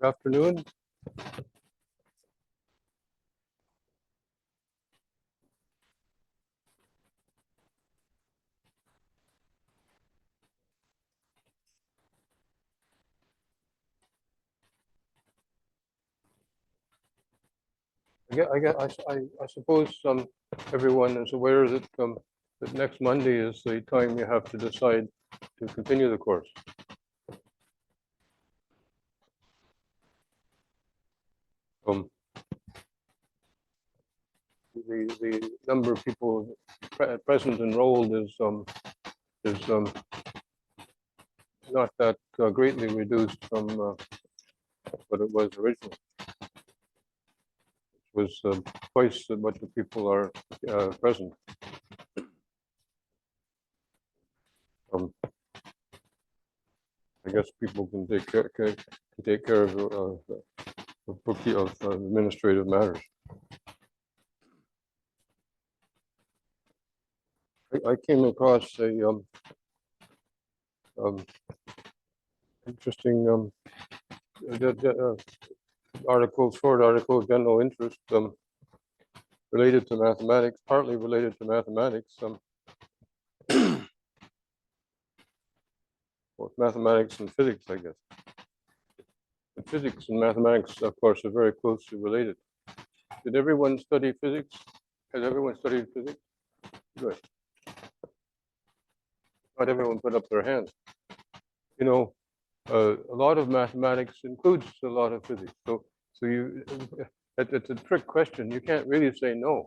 Afternoon. I suppose everyone is aware that that next Monday is the time you have to decide to continue the course. The number of people present enrolled is not that greatly reduced from what it was originally. It was twice as much of people are present. I guess people can take care of administrative matters. I came across a interesting short article of general interest related to mathematics, partly related to mathematics. Both mathematics and physics, I guess. But physics and mathematics, of course, are very closely related. Did everyone study physics? Has everyone studied physics? Good. Not everyone put up their hands. You know, a lot of mathematics includes a lot of physics. So it's a trick question. You can't really say no.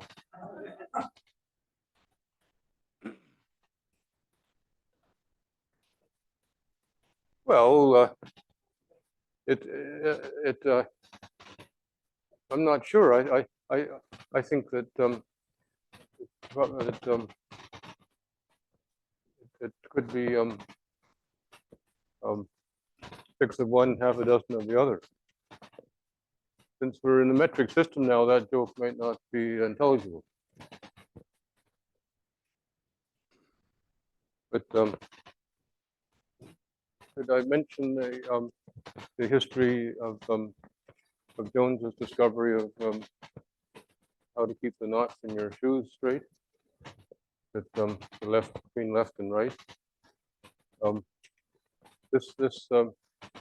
Well, I'm not sure. I think that it could be 6 of one, half a dozen of the other. Since we're in the metric system now, that joke might not be intelligible. But did I mention the history of Jones's discovery of how to keep the knots in your shoes straight? That the between left and right.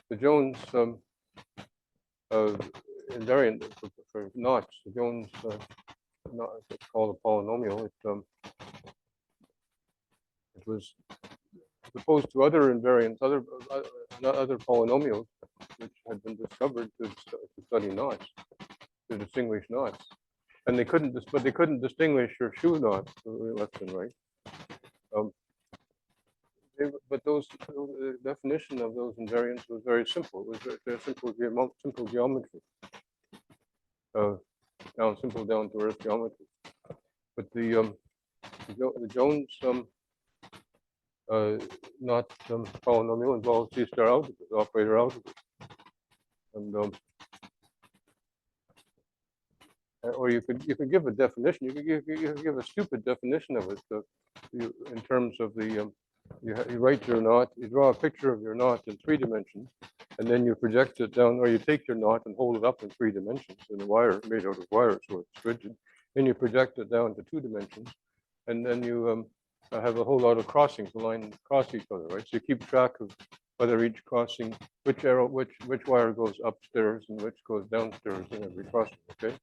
The Jones invariant for knots. The Jones it's called a polynomial. It was opposed to other invariants, other polynomials, which had been discovered to study knots, to distinguish knots, and they couldn't distinguish your shoe knots left and right. But the definition of those invariants was very simple. It was very simple geometry, simple down to earth geometry. But the Jones not polynomial involves C-star algebras, operator algebras, and or you could give a definition. You could give a stupid definition of it. In terms of the you write your knot, you draw a picture of your knot in 3 dimensions, and then you project it down, or you take your knot and hold it up in 3 dimensions in a wire made out of wire, so it's rigid. Then you project it down to 2 dimensions, and then you have a whole lot of crossings. The lines cross each other, right? So you keep track of whether each crossing, which wire goes upstairs and which goes downstairs in every crossing. Okay,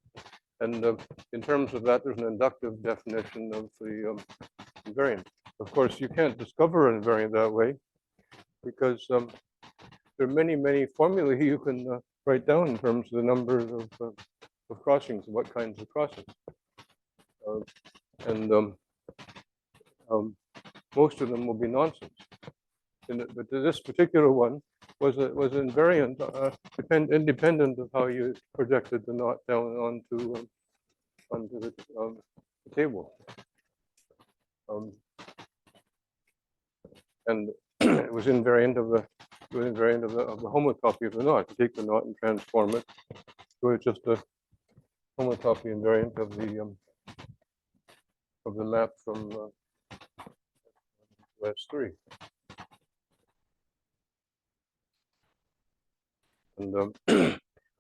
and in terms of that, there's an inductive definition of the invariant. Of course, you can't discover an invariant that way because there are many formulae you can write down in terms of the number of crossings and what kinds of crossings. Most of them will be nonsense. But this particular one was invariant, independent of how you projected the knot down onto the table. And it was invariant of the homotopy of the knot. You take the knot and transform it, so it's just a homotopy invariant of the map from S3. And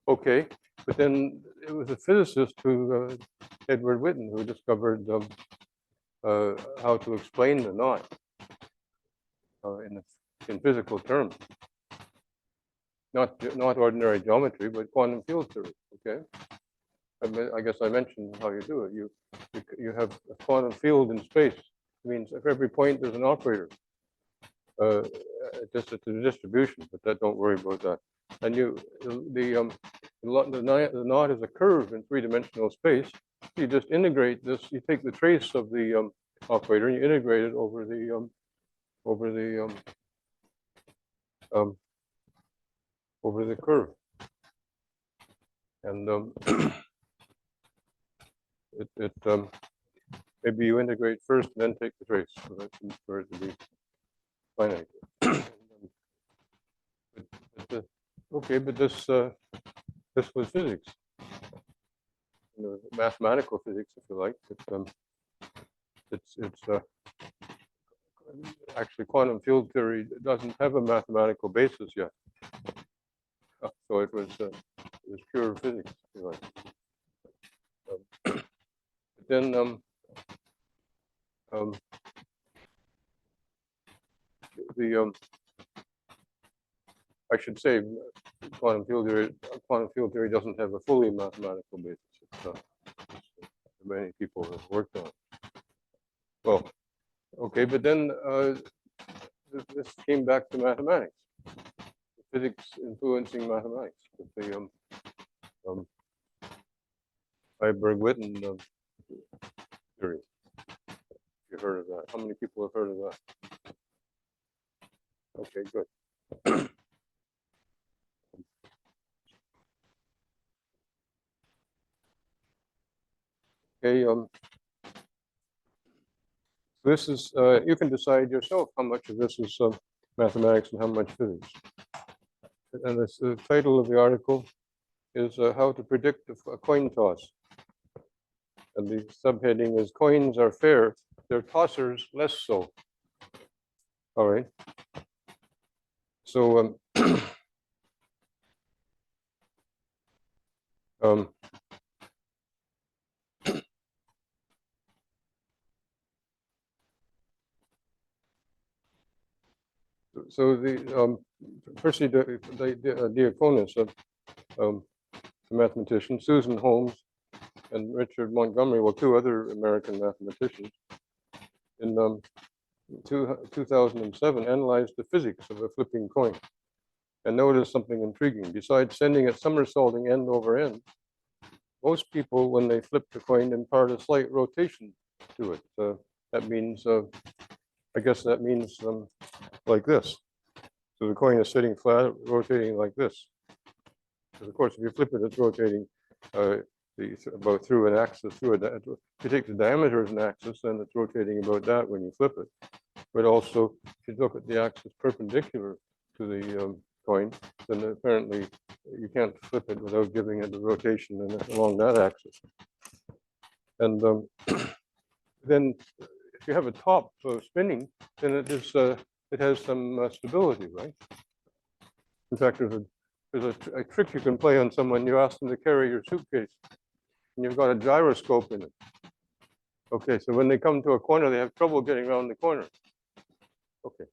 Okay, but then it was a physicist who, Edward Witten, who discovered how to explain the knot in physical terms. Not ordinary geometry, but quantum field theory. Okay, I guess I mentioned how you do it. You have a quantum field in space. It means if every point there's an operator. Just it's a distribution, but don't worry about that. And the knot is a curve in three-dimensional space. You just integrate this. You take the trace of the operator and you integrate it over the curve. And maybe you integrate first and then take the trace for it to be finite. Okay, but this was physics, mathematical physics, if you like. It's actually quantum field theory doesn't have a mathematical basis yet, so it was pure physics, if you like. But then I should say quantum field theory doesn't have a fully mathematical basis. Many people have worked on it. Well, okay, but then this came back to mathematics, physics influencing mathematics with the Heiberg-Witten theory. You heard of that? How many people have heard of that? Okay, good. Okay, this is, you can decide yourself how much of this is mathematics and how much physics. And the title of the article is How to Predict a Coin Toss. And the subheading is Coins Are Fair, Their Tossers Less So. All right. So so the Percy Diaconis, a mathematician, Susan Holmes, and Richard Montgomery, well, two other American mathematicians, in 2007 analyzed the physics of a flipping coin and noticed something intriguing. Besides sending it somersaulting end over end, most people, when they flip the coin, impart a slight rotation to it. That means, I guess that means like this. So the coin is sitting flat, rotating like this. Because of course, if you flip it, it's rotating about through an axis. If you take the diameter as an axis, then it's rotating about that when you flip it. But also, if you look at the axis perpendicular to the coin, then apparently you can't flip it without giving it a rotation along that axis. And then if you have a top spinning, then it has some stability, right? In fact, there's a trick you can play on someone. You ask them to carry your suitcase, and you've got a gyroscope in it. Okay, so when they come to a corner, they have trouble getting around the corner. Okay.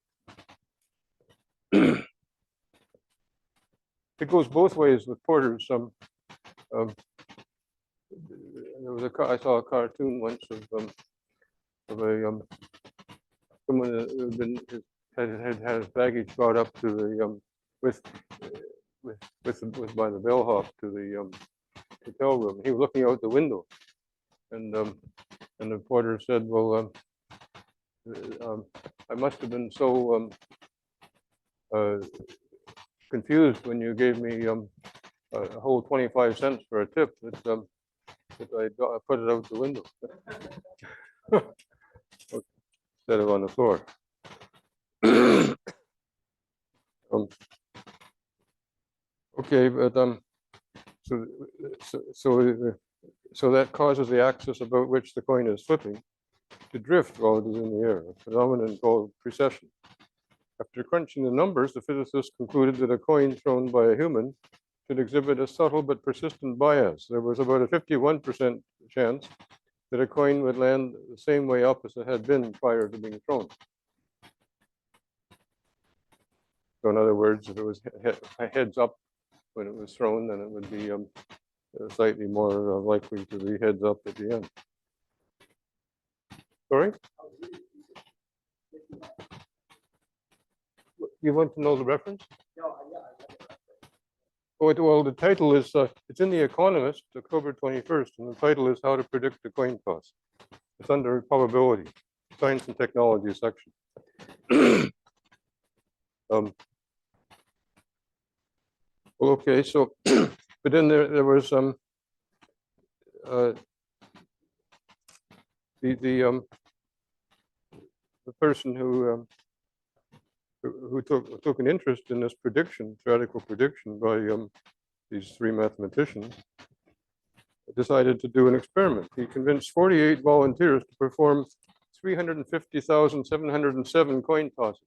It goes both ways with porters. There was I saw a cartoon once of someone who had his baggage brought up to the by the bellhop to the hotel room. He was looking out the window, and the porter said, "Well, I must have been so confused when you gave me a whole 25 cents for a tip that I put it out the window instead of on the floor." Okay, but so that causes the axis about which the coin is flipping to drift while it is in the air, a phenomenon called precession. After crunching the numbers, the physicists concluded that a coin thrown by a human should exhibit a subtle but persistent bias. There was about a 51% chance that a coin would land the same way up as it had been prior to being thrown. So in other words, if it was heads up when it was thrown, then it would be slightly more likely to be heads up at the end. Sorry? You want to know the reference? Oh, well, the title is, it's in The Economist, October 21st, and the title is How to Predict the Coin Toss. It's under Probability, Science and Technology section. Well, okay, so, but then there was the person who took an interest in this prediction, theoretical prediction by these three mathematicians, decided to do an experiment. He convinced 48 volunteers to perform 350,707 coin tosses.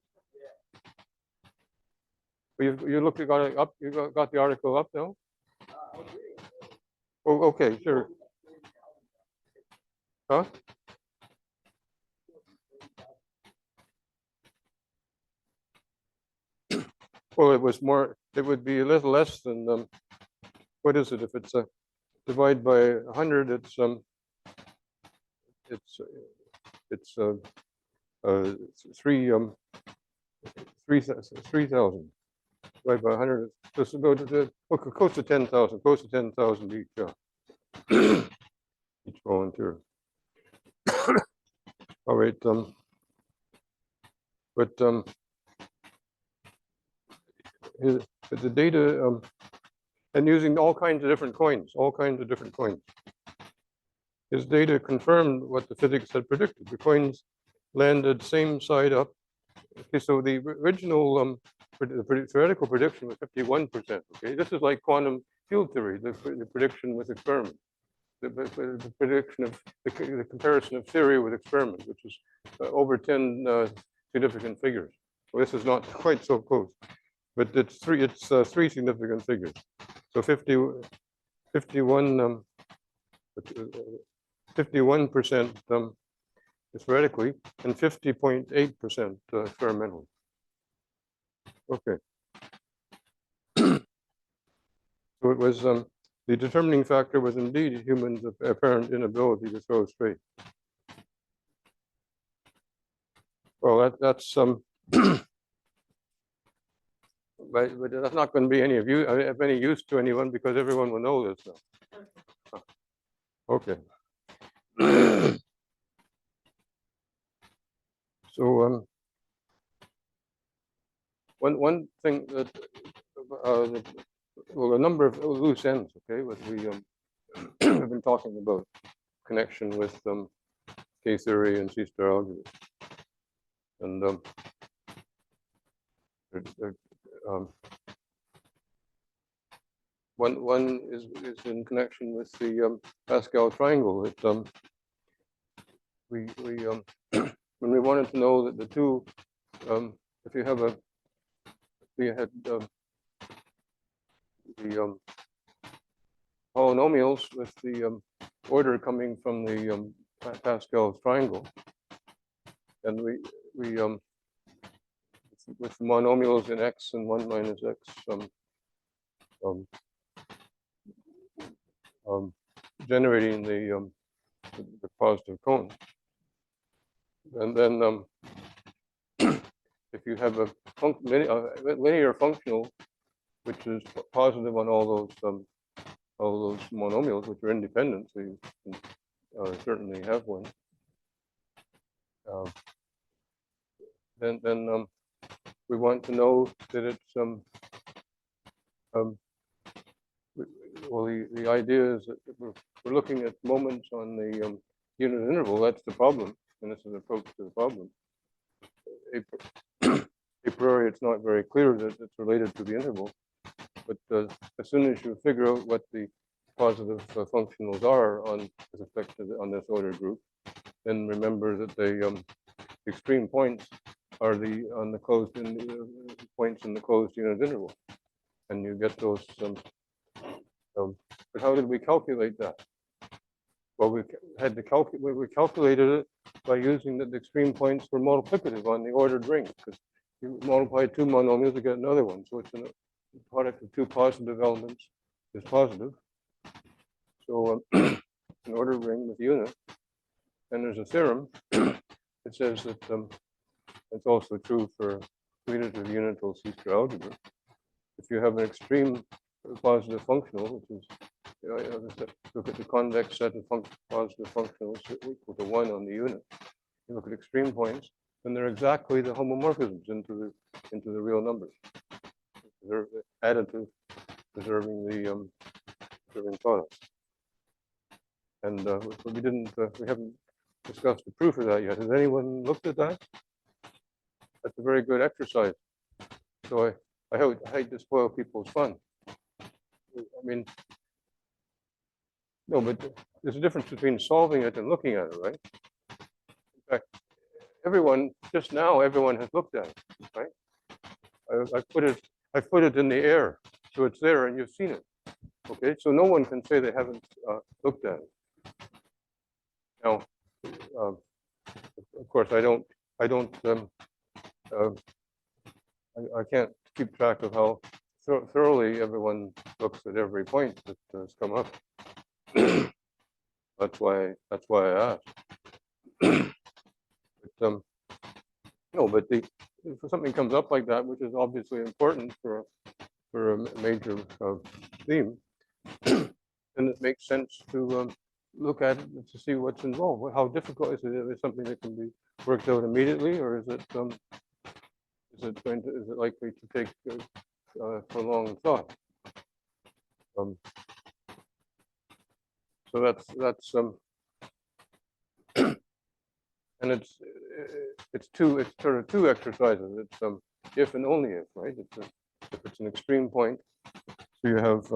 You look, you got it up. You got the article up now. Oh, okay, sure. Huh? Well, it was more. It would be a little less than. What is it? If it's a divide by 100, it's 3,000. Divide by 100. Just go to close to 10,000. Close to 10,000 each. Each volunteer. All right. But the data and using all kinds of different coins, His data confirmed what the physics had predicted. The coins landed same side up. Okay, so the original the theoretical prediction was 51%. Okay, this is like quantum field theory, the prediction with experiment. The prediction of the comparison of theory with experiment, which is over 10 significant figures. Well, this is not quite so close, but it's three significant figures. So 51% theoretically and 50.8% experimentally. Okay. So it was the determining factor was indeed humans' apparent inability to throw straight. Well, that's but that's not going to be any of any use to anyone because everyone will know this now. Okay. So one thing that well, a number of loose ends. Okay, what we have been talking about connection with K theory and C-star algebras, and one is in connection with the Pascal triangle. It we when we wanted to know that the two, if you have we had the polynomials with the order coming from the Pascal triangle, and we with the monomials in x and 1 minus x generating the positive cone, and then if you have a linear functional which is positive on all those monomials which are independent, so you can certainly have one. Then we want to know that it's well, the idea is that we're looking at moments on the unit interval. That's the problem, and this is an approach to the problem. A priori, it's not very clear that it's related to the interval, but as soon as you figure out what the positive functionals are with respect to on this order group, then remember that the extreme points are on the closed points in the closed unit interval, and you get those But how did we calculate that? Well, we had to calculate. We calculated it by using that the extreme points were multiplicative on the ordered ring, because you multiply two monomials to get another one. So it's the product of two positive elements is positive. So an ordered ring with unit, and there's a theorem that says that it's also true for commutative unital C-square algebra. If you have an extreme positive functional, which is look at the convex set of positive functionals equal to 1 on the unit. You look at extreme points, and they're exactly the homomorphisms into the real numbers. They're additive, preserving the preserving product. And we haven't discussed the proof of that yet. Has anyone looked at that? That's a very good exercise. So I hate to spoil people's fun. I mean, no, but there's a difference between solving it and looking at it, right? In fact, just now, everyone has looked at it, right? I put it in the air, so it's there and you've seen it. Okay, so no one can say they haven't looked at it. Now, of course, I can't keep track of how thoroughly everyone looks at every point that has come up. That's why I asked. But, no, but if something comes up like that, which is obviously important for a major theme, then it makes sense to look at it to see what's involved. How difficult is it? Is it something that can be worked out immediately, or is it likely to take prolonged thought? So that's and it's sort of two exercises. It's if and only if, right? If it's an extreme point, so you have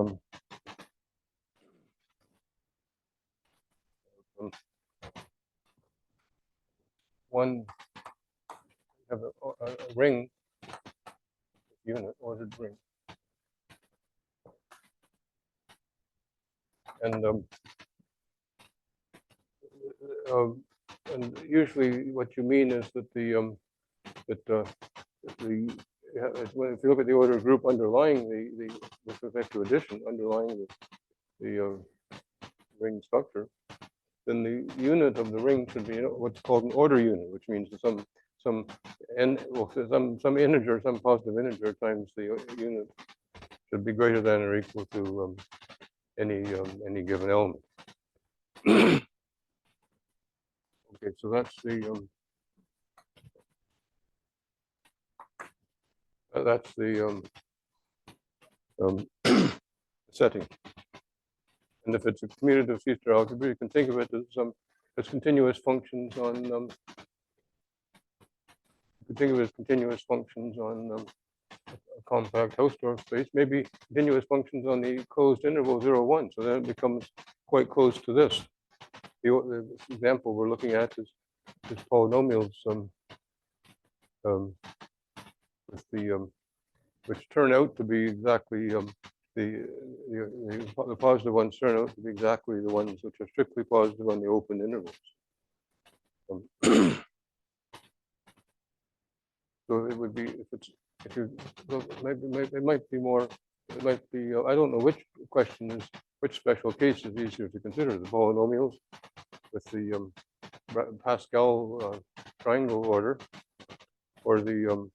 one have a ring unit, ordered ring, and usually what you mean is that if you look at the order group underlying the with respect to addition underlying the ring structure, then the unit of the ring should be what's called an order unit, which means some integer, some positive integer times the unit should be greater than or equal to any given element. Okay, so that's the setting. And if it's a commutative C-star algebra, you can think of it as continuous functions on a compact Hausdorff space, maybe continuous functions on the closed interval 0, 1. So then it becomes quite close to this. The example we're looking at is polynomials with which turn out to be exactly the positive ones turn out to be exactly the ones which are strictly positive on the open intervals. So it would be if you maybe it might be more. It might be I don't know which special case is easier to consider, the polynomials with the Pascal triangle order, or the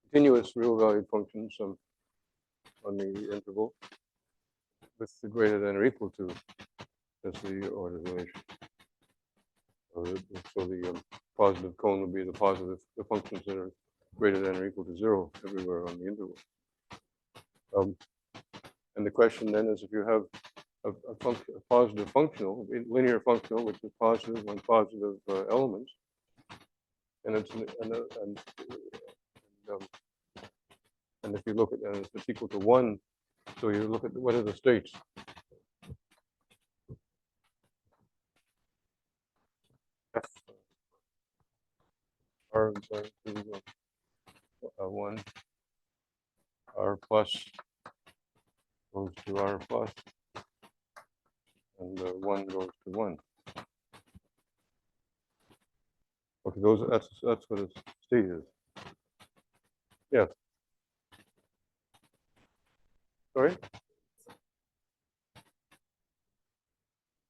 continuous real valued functions on the interval with the greater than or equal to as the order relation. So the positive cone would be the functions that are greater than or equal to 0 everywhere on the interval. And the question then is, if you have a positive functional, linear functional, which is positive on positive elements, and if you look at if it's equal to 1, so you look at what are the states. F R 1. R plus goes to R plus, and 1 goes to 1. Okay, that's what a state is. Yeah. Sorry.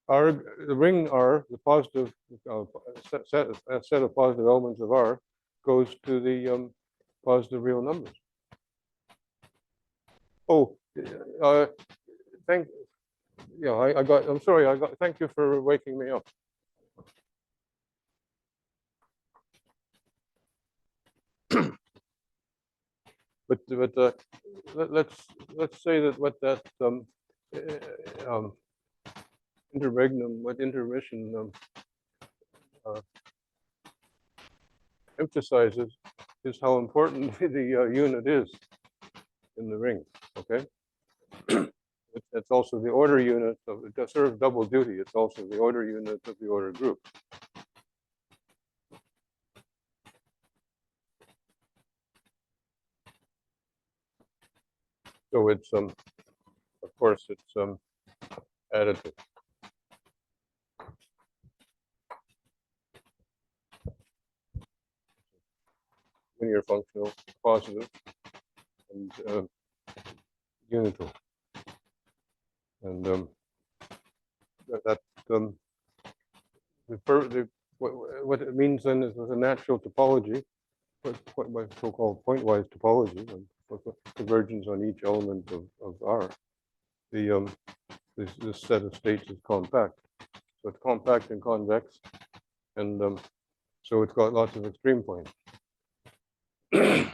R, the ring R, the positive set of positive elements of R, goes to the positive real numbers. Oh, thank. Yeah, I got. I'm sorry. I got. Thank you for waking me up. But let's say that what that interregnum, what intermission emphasizes is how important the unit is in the ring. Okay, it's also the order unit of it serves double duty. It's also the order unit of the order group. So it's of course it's additive. Linear functional, positive, and unital. And what it means then is with a natural topology, by so-called pointwise topology, and convergence on each element of R. This set of states is compact. So it's compact and convex, and so it's got lots of extreme points. By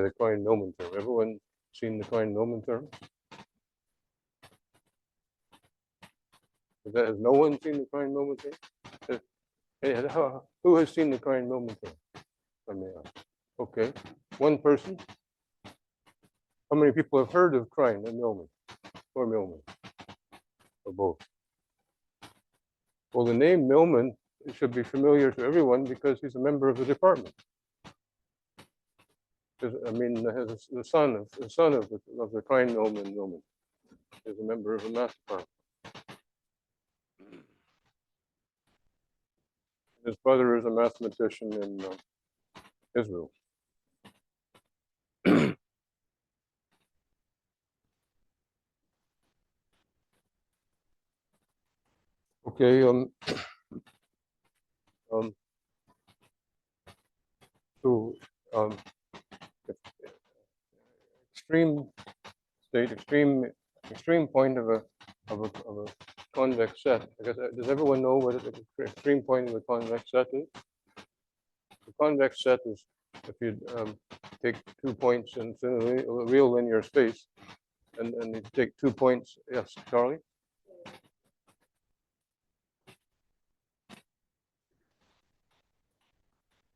the Klein-Nomen theorem. Everyone seen the Klein-Nomen theorem? Has no one seen the Klein-Nomen theorem? Hey, who has seen the Klein-Nomen theorem? I may ask. Okay, one person. How many people have heard of Klein and Millman, or Millman, or both? Well, the name Millman should be familiar to everyone because he's a member of the department. I mean, the son of the Klein-Nomen is a member of the math department. His brother is a mathematician in Israel. Okay. So extreme state, extreme point of a convex set. I guess, does everyone know what the extreme point of a convex set is? The convex set is if you take 2 points in a real linear space, and you take 2 points. Yes, Charlie.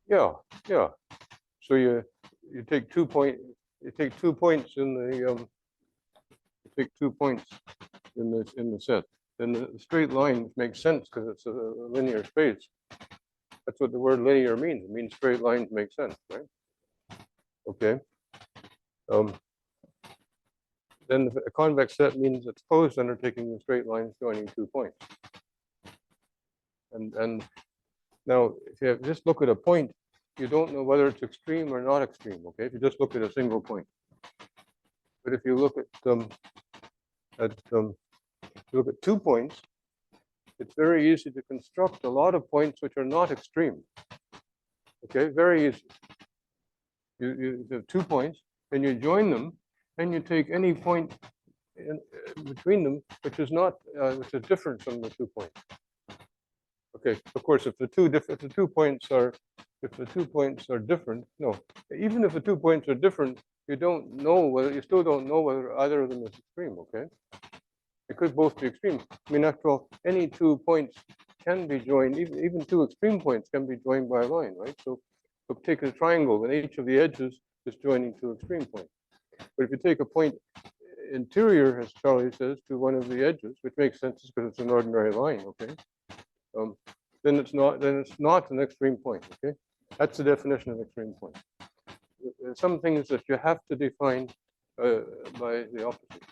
Yeah. So you take 2 points. You take 2 points in the you take 2 points in the set. Then the straight line makes sense because it's a linear space. That's what the word linear means. It means straight lines make sense, right? Okay. Then a convex set means it's closed undertaking the straight lines joining 2 points. And now, if you just look at a point, you don't know whether it's extreme or not extreme. Okay, if you just look at a single point. But if you look at 2 points, it's very easy to construct a lot of points which are not extreme. Okay, very easy. You have 2 points, and you join them, and you take any point in between them which is not which is different from the 2 points. Okay, of course, if the two points are different, no, even if the 2 points are different, you still don't know whether either of them is extreme. Okay, it could both be extreme. I mean, after all, any 2 points can be joined. Even 2 extreme points can be joined by a line, right? So take a triangle, and each of the edges is joining 2 extreme points. But if you take a point interior, as Charlie says, to one of the edges, which makes sense because it's an ordinary line, okay, then it's not an extreme point. Okay, that's the definition of extreme point. some things that you have to define by the opposite.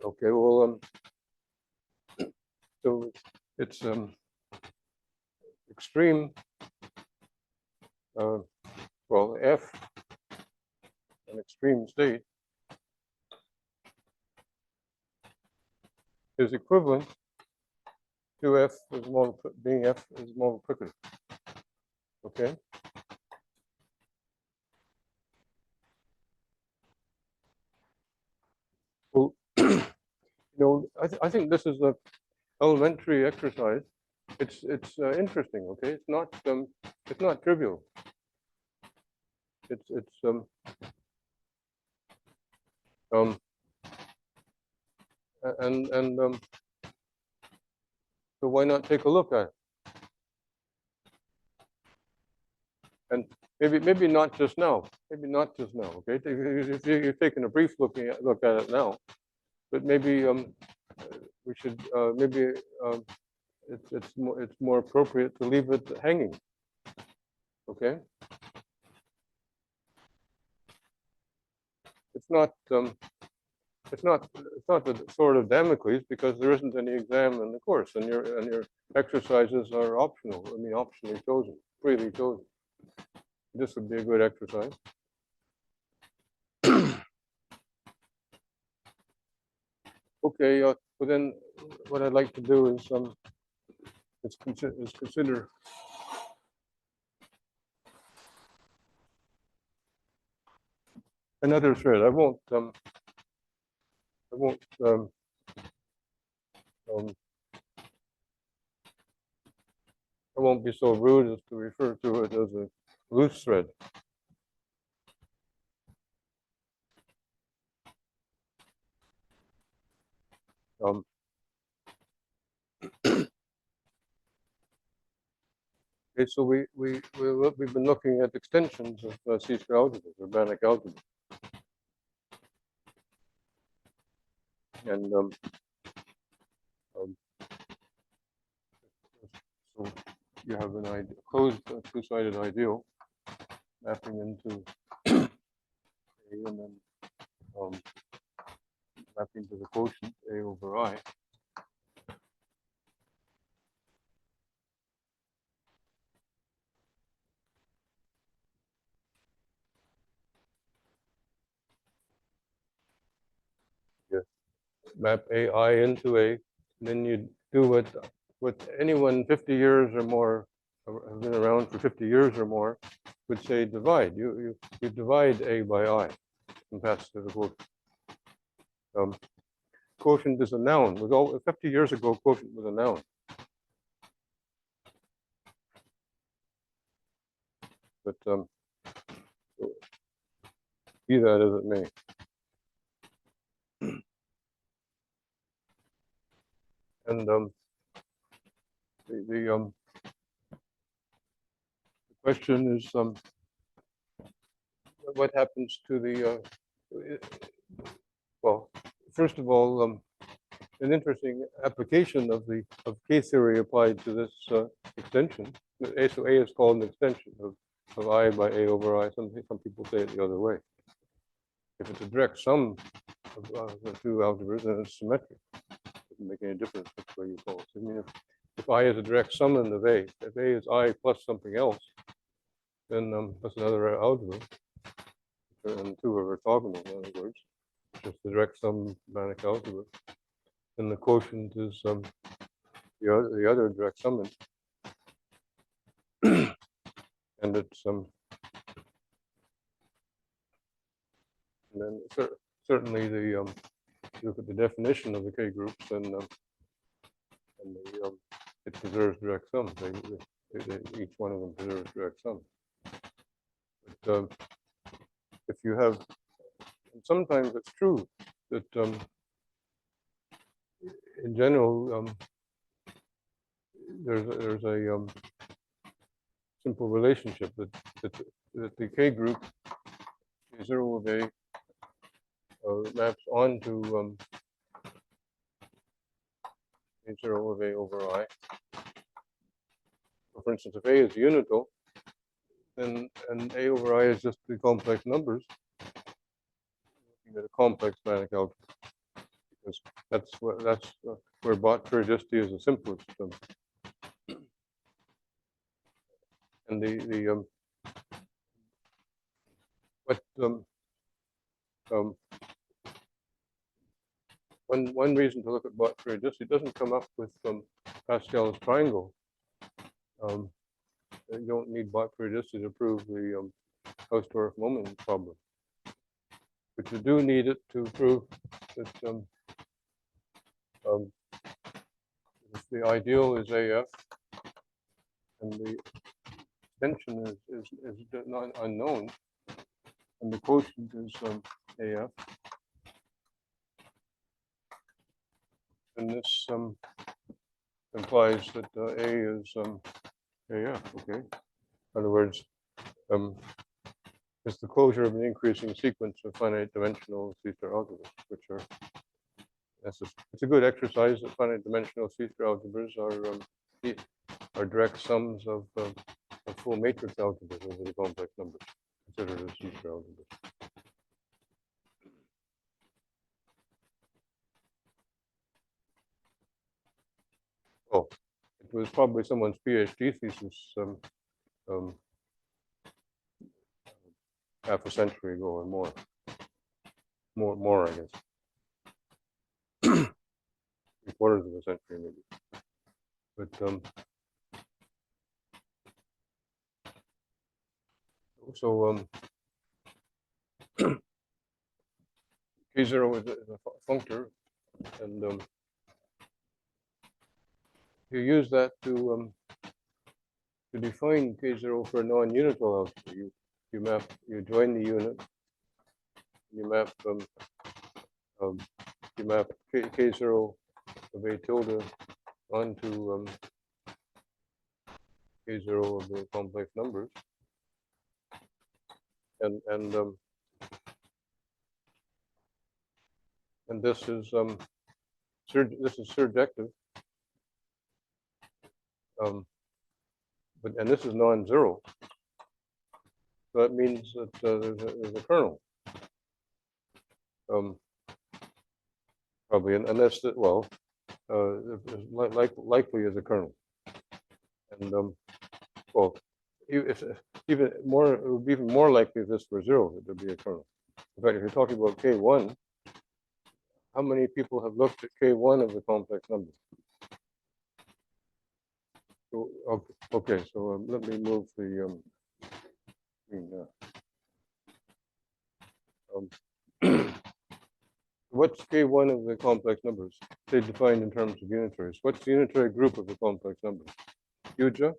Okay, well, so it's extreme, well, F, an extreme state, is equivalent to F is being F is multiplicative. Okay. Well, I think this is a elementary exercise. It's interesting. Okay, it's not trivial. It's and so why not take a look at it? And maybe not just now. Maybe not just now. Okay, if you're taking a brief look at it now, but maybe we should maybe it's more appropriate to leave it hanging. Okay. It's not the sword of Damocles, because there isn't any exam in the course, and your exercises are optional. I mean, optionally chosen, freely chosen. This would be a good exercise. Okay, well then, what I'd like to do is consider another thread. I won't be so rude as to refer to it as a loose thread. Okay, so we've been looking at extensions of C-square algebras, urbanic algebra, and so you have an closed two-sided ideal mapping into A, and then mapping to the quotient A over I. Yes. Map AI into A, and then you do what anyone 50 years or more, have been around for 50 years or more, would say divide. You divide A by I and pass to the quotient. Quotient is a noun. 50 years ago, quotient was a noun. But be that as it may. And the question is, what happens to the, well, first of all, an interesting application of K-theory applied to this extension. So A is called an extension of I by A over I. Some people say it the other way. If it's a direct sum of the two algebras, then it's symmetric. It doesn't make any difference which way you call it. I mean, if I is a direct summand of A, if A is I plus something else, then that's another algebra. And two are orthogonal, in other words, just the direct sum urbanic algebra. And the quotient is the other direct summand. And it's and then certainly the look at the definition of the K groups, and it preserves direct sums. Each one of them preserves direct sums. But if you have, and sometimes it's true that in general there's a simple relationship that the K group K0 of A maps onto K0 of A over I. For instance, if A is unital, then and A over I is just the complex numbers, looking at a complex Banach algebra, because that's where Bott periodicity is the simplest. And one reason to look at Bott periodicity doesn't come up with Pascal's triangle. You don't need Bott periodicity to prove the Hausdorff moment problem, but you do need it to prove that if the ideal is AF and the extension is not unknown and the quotient is AF, then this implies that A is AF. Okay. In other words, it's the closure of an increasing sequence of finite dimensional C-star algebras, which are it's a good exercise that finite dimensional C-star algebras are direct sums of full matrix algebras over the complex numbers, considered as C-star algebras. Oh, it was probably someone's PhD thesis half a century ago or more, I guess. 3/4 of a century maybe. But so K0 is a functor, and you use that to define K0 for a non-unital algebra. You join the unit, you map K0 of A tilde onto K0 of the complex numbers, and this is surjective, and this is non-zero. So that means that there's a kernel. Probably, unless that, well, likely is a kernel. And well, if even more, it would be even more likely if this were zero, that there'd be a kernel. In fact, if you're talking about K1, how many people have looked at K1 of the complex numbers? So, okay, so let me move the what's K1 of the complex numbers? They defined in terms of unitaries. What's the unitary group of the complex numbers? Huja?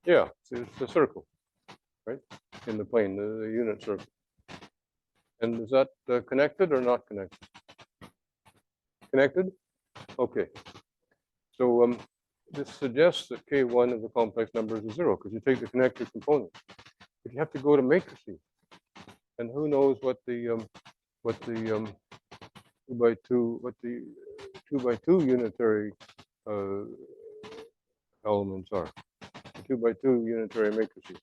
Yeah, it's the circle, right? In the plane, the unit circle. And is that connected or not connected? Connected? Okay. So this suggests that K1 of the complex numbers is zero because you take the connected component. But you have to go to matrices. And who knows what the 2 by 2 unitary elements are. The 2 by 2 unitary matrices.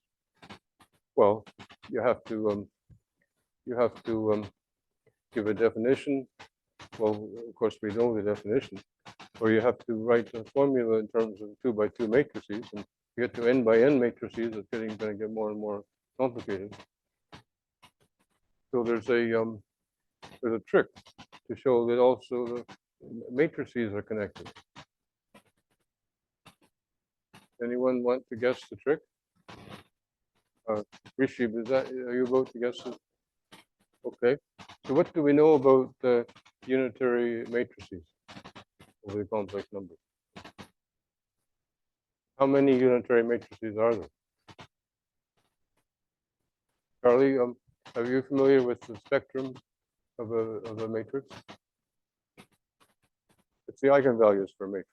Well, you have to give a definition. Well, of course, we know the definition. Or you have to write a formula in terms of 2 by 2 matrices, and you get to n by n matrices. It's going to get more and more complicated. So there's a trick to show that also the matrices are connected. Anyone want to guess the trick? Rishi, are you about to guess it? Okay. So what do we know about the unitary matrices over the complex numbers? How many unitary matrices are there? Charlie, are you familiar with the spectrum of a matrix? It's the eigenvalues for a matrix.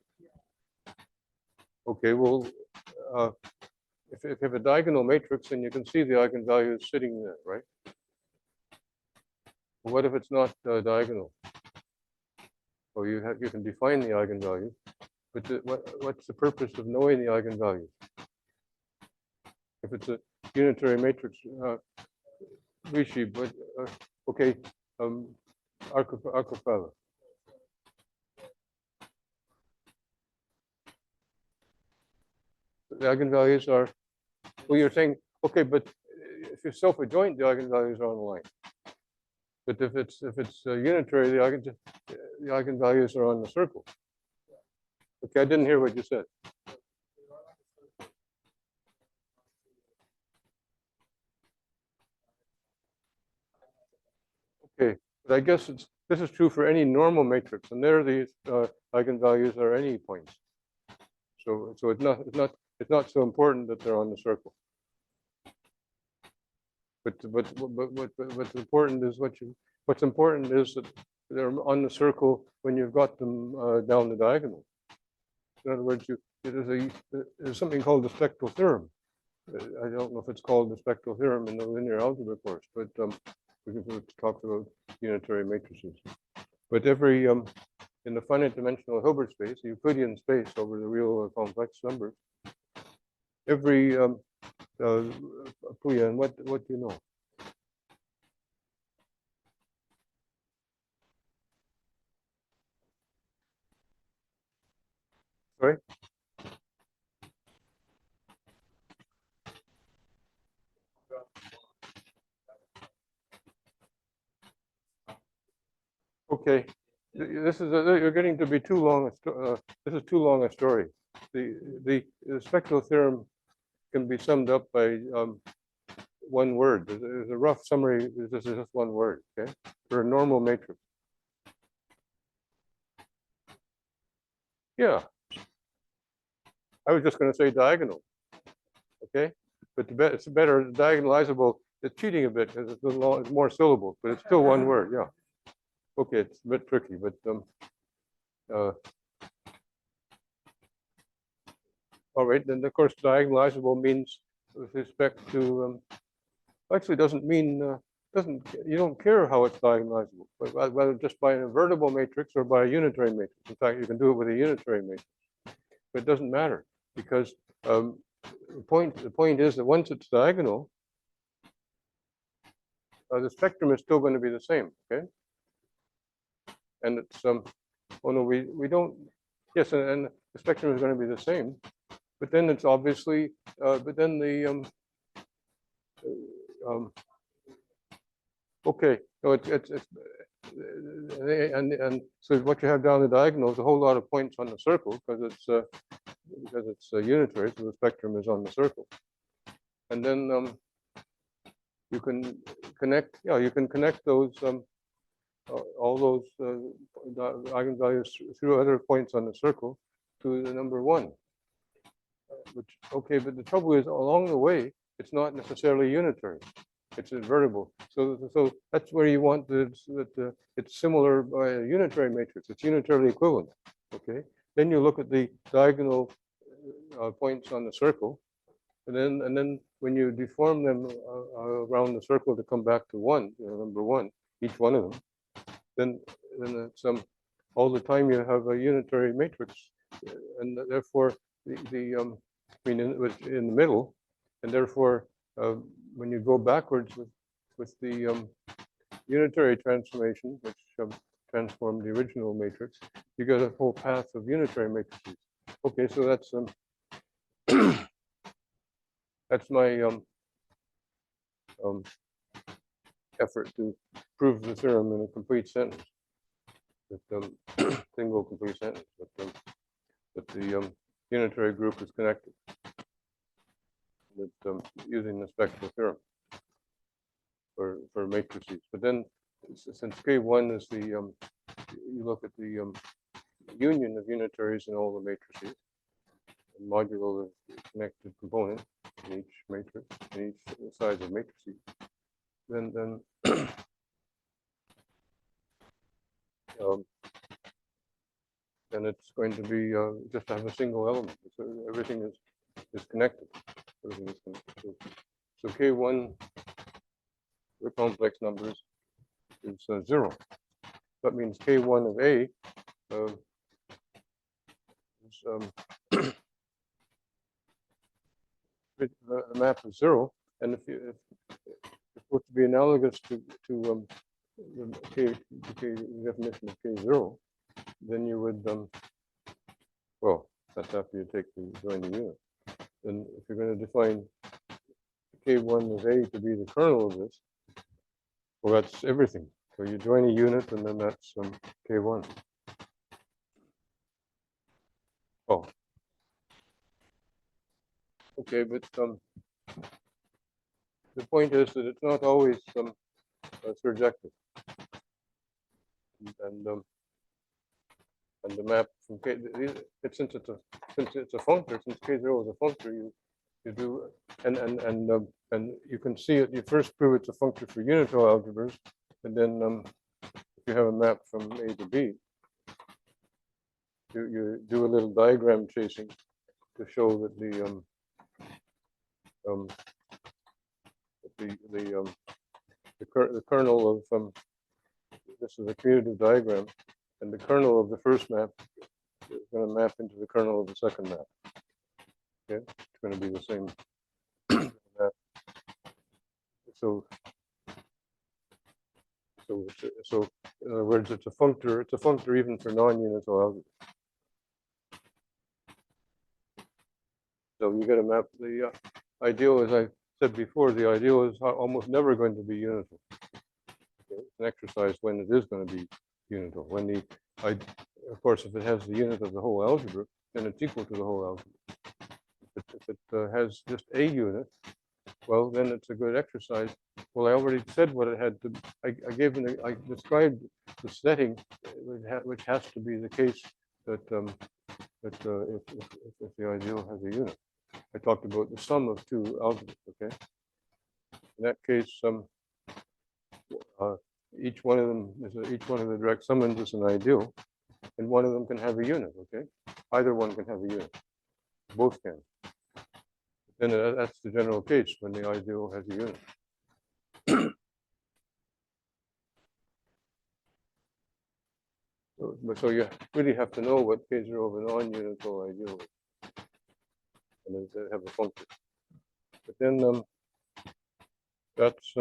Okay, well, if you have a diagonal matrix, then you can see the eigenvalues sitting there, right? What if it's not diagonal? or you can define the eigenvalue, but what's the purpose of knowing the eigenvalues? If it's a unitary matrix, Rishi, but okay, Arcofala. The eigenvalues are, well, you're saying, okay, but if you're self-adjoint, the eigenvalues are on the line. But if it's unitary, the eigenvalues are on the circle. Okay, I didn't hear what you said. Okay, but I guess this is true for any normal matrix, and there these eigenvalues are any points. So it's not so important that they're on the circle. But what's important is what's important is that they're on the circle when you've got them down the diagonal. In other words, there's something called the spectral theorem. I don't know if it's called the spectral theorem in the linear algebra course, but because it talks about unitary matrices. But every in the finite dimensional Hilbert space, Euclidean space over the real complex numbers, every Puya, and what do you know? Sorry? Okay, this is you're getting to be too long. This is too long a story. The spectral theorem can be summed up by one word. There's a rough summary. This is just one word. Okay, for a normal matrix. Yeah, I was just going to say diagonal. Okay, but it's better diagonalizable. It's cheating a bit because it's more syllables, but it's still one word. Yeah. Okay, it's a bit tricky, but all right. Then of course diagonalizable means with respect to actually doesn't mean you don't care how it's diagonalizable, but whether just by an invertible matrix or by a unitary matrix. In fact, you can do it with a unitary matrix, but it doesn't matter because the point is that once it's diagonal, the spectrum is still going to be the same. Okay, and it's oh no, we don't. Yes, and the spectrum is going to be the same, but then it's obviously but then the okay, so it's and so what you have down the diagonal is a whole lot of points on the circle because it's unitary, so the spectrum is on the circle, and then you can connect. Yeah, you can connect those all those eigenvalues through other points on the circle to the number 1. Which okay, but the trouble is along the way it's not necessarily unitary. It's invertible. So that's where you want that it's similar by a unitary matrix. It's unitarily equivalent. Okay. Then you look at the diagonal points on the circle, and then when you deform them around the circle to come back to 1, number 1, each one of them, then it's all the time you have a unitary matrix, and therefore I mean in the middle, and therefore when you go backwards with the unitary transformation, which transformed the original matrix, you get a whole path of unitary matrices. Okay, so that's that's my effort to prove the theorem in a complete sentence, with single complete sentence, but the unitary group is connected with using the spectral theorem for matrices. But then, since K1 is the you look at the union of unitaries in all the matrices, and modulo the connected component in each matrix, in each size of matrices, then then it's going to be just have a single element. So everything is connected. Everything is connected. So K1 for complex numbers is 0. That means K1 of A a map of 0, and if it's supposed to be analogous to the K definition of K0, then you would well, that's after you take the join the unit. Then if you're going to define K1 of A to be the kernel of this, well, that's everything. So you join a unit, and then that's K1. Oh, okay, but the point is that it's not always surjective, and the map from K, since it's a functor, since K0 is a functor, you do, and you can see it. You first prove it's a functor for unitary algebras, and then if you have a map from A to B, you do a little diagram chasing to show that the kernel of this is a commutative diagram, and the kernel of the first map is going to map into the kernel of the second map. Okay, it's going to be the same map. So in other words, it's a functor. It's a functor even for non-unitary algebras. So you get a map. The ideal, as I said before, the ideal is almost never going to be unitary. Okay? It's an exercise when it is going to be unitary. When of course, if it has the unit of the whole algebra, then it's equal to the whole algebra. If it has just a unit, well, then it's a good exercise. Well, I already said what it had to. I described the setting, which has to be the case that if the ideal has a unit. I talked about the sum of two algebras. Okay. In that case, each one of them each one of the direct summands is an ideal, and one of them can have a unit. Okay. Either one can have a unit. Both can. Then that's the general case when the ideal has a unit. So you really have to know what K0 of a non-unitary ideal is, and then have a function. But then that's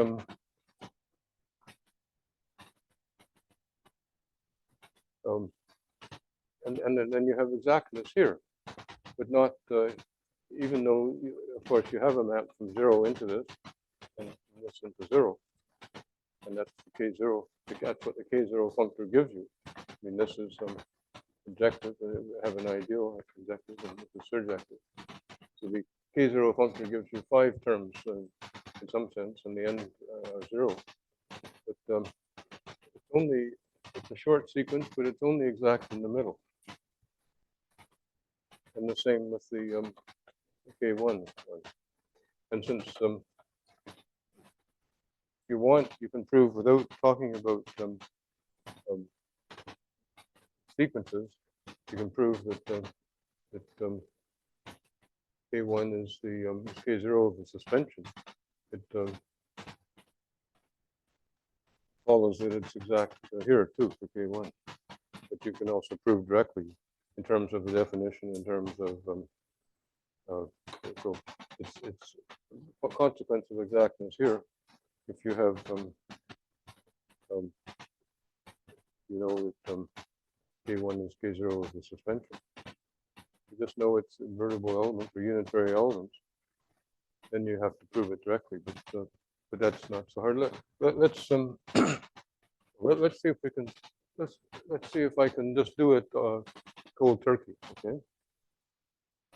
and then you have exactness here, but not even though of course you have a map from 0 into this and this into 0, and that's the K0. That's what the K0 functor gives you. I mean, this is objective, and we have an ideal, that's objective, and this is surjective. So the K0 functor gives you 5 terms in some sense, and the n are 0. But it's a short sequence, but it's only exact in the middle. And the same with the K1. And since if you want, you can prove without talking about sequences, you can prove that K1 is the K0 of the suspension. It follows that it's exact here too for K1, but you can also prove directly in terms of the definition, in terms of so it's a consequence of exactness here. If you have you know that K1 is K0 of the suspension, you just know it's invertible elements or unitary elements, then you have to prove it directly. But that's not so hard. Let's see if we can. Let's see if I can just do it cold turkey. Okay.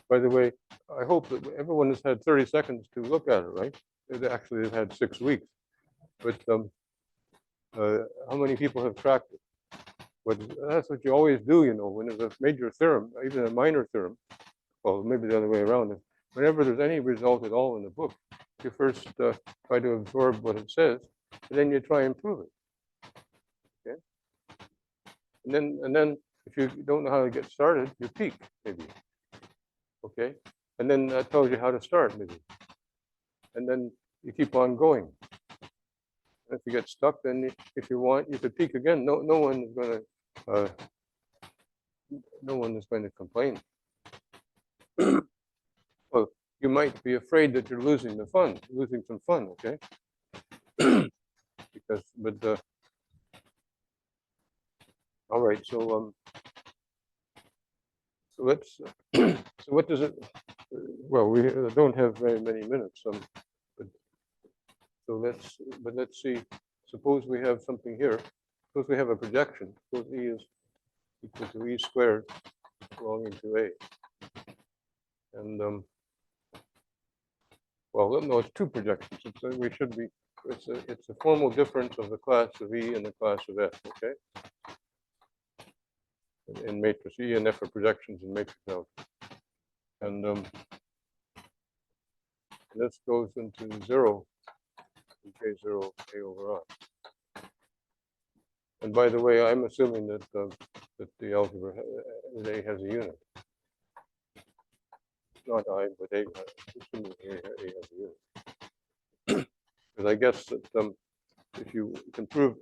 By the way, I hope that everyone has had 30 seconds to look at it, right? Actually, they've had 6 weeks. But how many people have tracked it? But that's what you always do, you know, when there's a major theorem, even a minor theorem. Well, maybe the other way around. Whenever there's any result at all in the book, you first try to absorb what it says, and then you try and prove it. Okay. And then if you don't know how to get started, you peek maybe. Okay. And then that tells you how to start maybe. And then you keep on going. If you get stuck, then if you want, you could peek again. No one is going to no one is going to complain. Well, you might be afraid that you're losing the fun, losing some fun, okay? Because, but all right. So so let's. So what does it? Well, we don't have very many minutes. But so let's see. Suppose we have something here. Suppose we have a projection. Suppose E is equal to E squared belonging to A. And well, no, it's two projections. We should be. It's a formal difference of the class of E and the class of F. Okay. In matrix E and F are projections in matrix algebra. And this goes into 0 in K0 A over I. And by the way, I'm assuming that that the algebra A has a unit. Not I, but A. Assuming A has a unit. Because I guess that if you can prove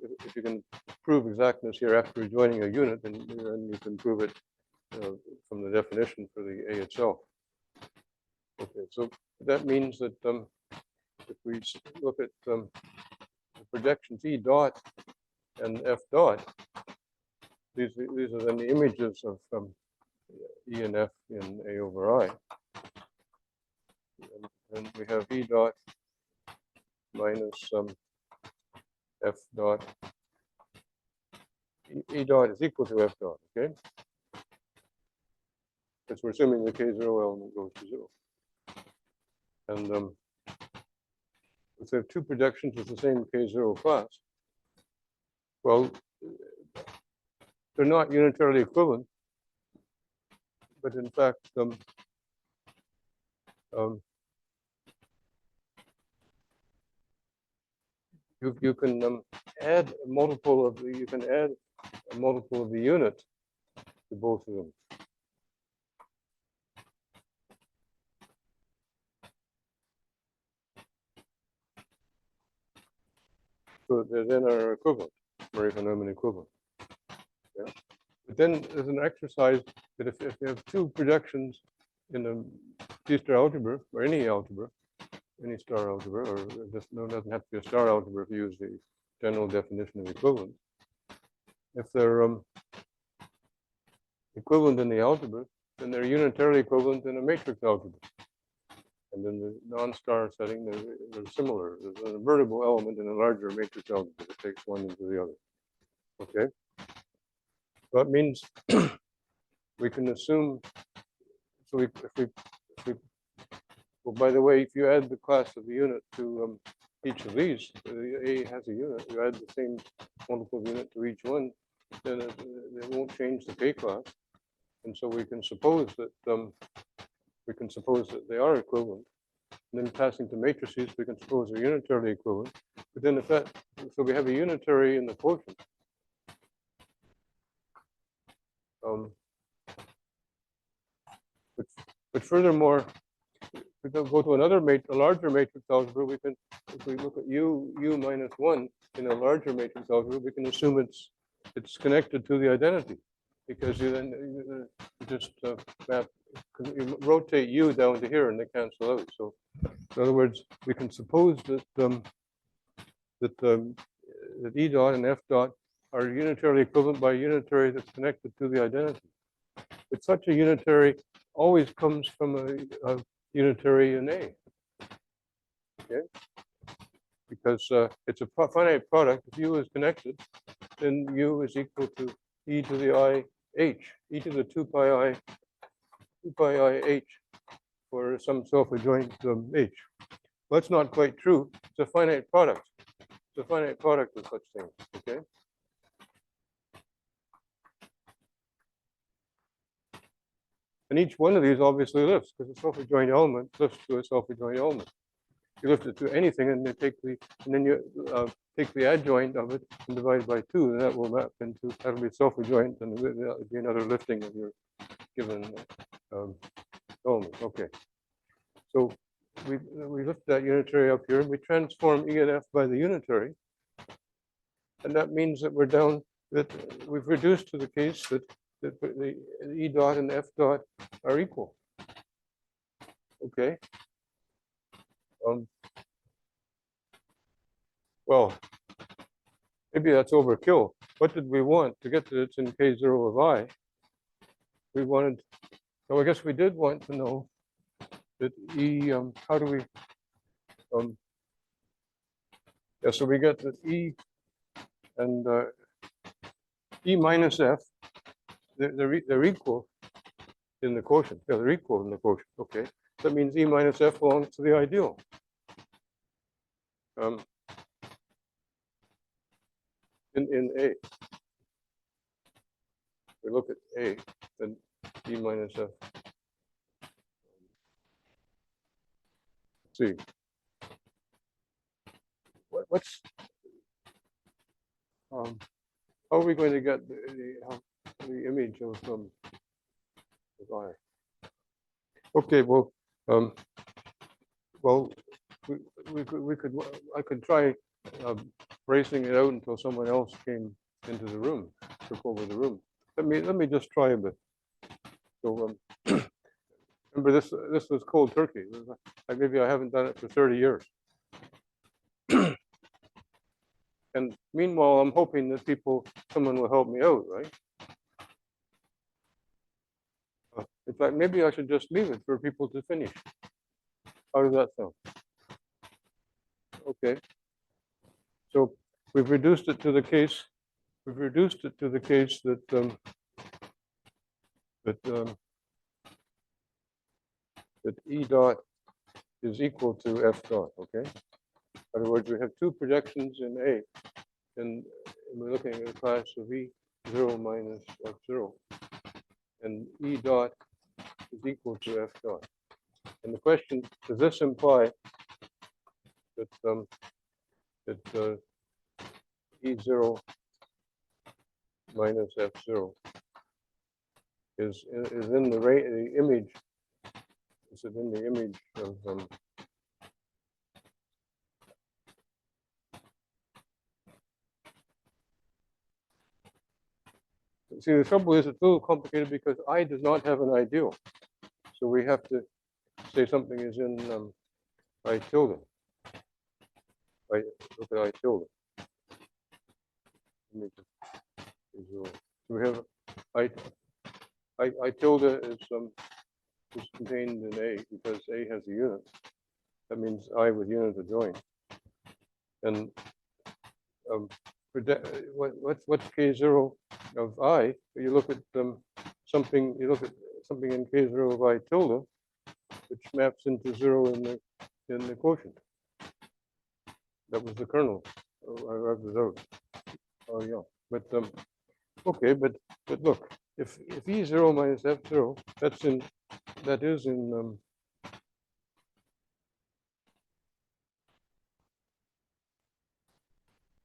exactness here after joining a unit, then you can prove it from the definition for the A itself. Okay, so that means that if we look at the projections E dot and F dot, these are then the images of E and F in A over I. And we have E dot minus F dot. E dot is equal to F dot, okay? Because we're assuming the K0 element goes to 0. And if we have two projections with the same K0 class, well, they're not unitarily equivalent, but in fact, you can add a multiple of the unit to both of them. So they then are equivalent, Murray von Neumann equivalent. Yeah. But then there's an exercise that if you have two projections in a D-star algebra, or any algebra, any star algebra, or just no, it doesn't have to be a star algebra if you use the general definition of equivalence. If they're equivalent in the algebra, then they're unitarily equivalent in a matrix algebra. And in the non-star setting, they're similar. There's an invertible element in a larger matrix algebra that takes one into the other. Okay? So that means we can assume, so if we, well, by the way, if you add the class of the unit to each of these, A has a unit, you add the same multiple unit to each one, then it won't change the K class. And so we can suppose that they are equivalent. And then passing to matrices, we can suppose they're unitarily equivalent. But then if that, so we have a unitary in the quotient. But furthermore, we can go to a larger matrix algebra. We can, if we look at U minus 1 in a larger matrix algebra, we can assume it's connected to the identity, because you then just you rotate U down to here and they cancel out. So in other words, we can suppose that that E dot and F dot are unitarily equivalent by a unitary that's connected to the identity. But such a unitary always comes from a unitary in A. Okay? Because it's a finite product. If U is connected, then U is equal to E to the I H, E to the 2 pi I H for some self-adjoint H. Well, that's not quite true. It's a finite product. It's a finite product of such things, okay? And each one of these obviously lifts, because a self-adjoint element lifts to a self-adjoint element. You lift it to anything, and then you take the adjoint of it and divide by 2, and that will map into, that'll be self-adjoint, and that'll be another lifting of your given element. Okay. So we lift that unitary up here, and we transform E and F by the unitary. And that means that we're down, that we've reduced to the case that the E dot and F dot are equal. Okay. Well, maybe that's overkill. What did we want to get to it's in K0 of I? We wanted, so I guess we did want to know that E, how do we, yeah, so we get that E and E minus F, they're equal in the quotient. Yeah, they're equal in the quotient. Okay. That means E minus F belongs to the ideal. In A. We look at A, then E minus F. Let's see. What's how are we going to get the image of I? Okay, well, I could try bracing it out until someone else came into the room, took over the room. Let me just try a bit. So remember this was cold turkey. Maybe I haven't done it for 30 years. And meanwhile, I'm hoping that someone will help me out, right? In fact, maybe I should just leave it for people to finish. How does that sound? Okay. So we've reduced it to the case. We've reduced it to the case that that E dot is equal to F dot. Okay. In other words, we have two projections in A, and we're looking at a class of E0 minus F0, and E dot is equal to F dot. And the question, does this imply that E0 minus F0 is in the image? Is it in the image of see, the trouble is it's a little complicated because I does not have an ideal. So we have to say something is in I tilde. Right, look at I tilde. So we have I tilde is contained in A because A has a unit. That means I with unit adjoint. And what's K0 of I? You look at something. You look at something in K0 of I tilde, which maps into 0 in the quotient. That was the kernel. I rubbed it out. Oh yeah. But okay. But look, if E0 minus F0, that is in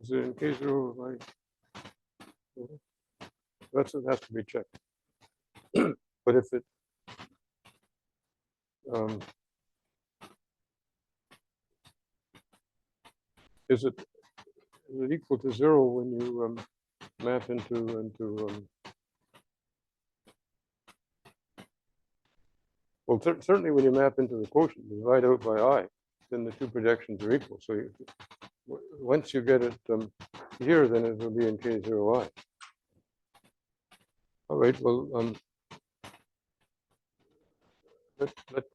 is it in K0 of I? It has to be checked. But if it is it equal to 0 when you map into well, certainly when you map into the quotient, divide out by I, then the two projections are equal. So once you get it here, then it will be in K0I. All right. Well, let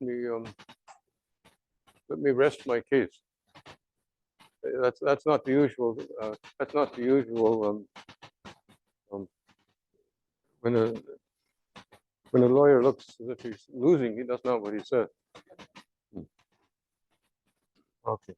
me rest my case. That's not the usual. That's not the usual. When a lawyer looks as if he's losing, that's not what he said. Okay.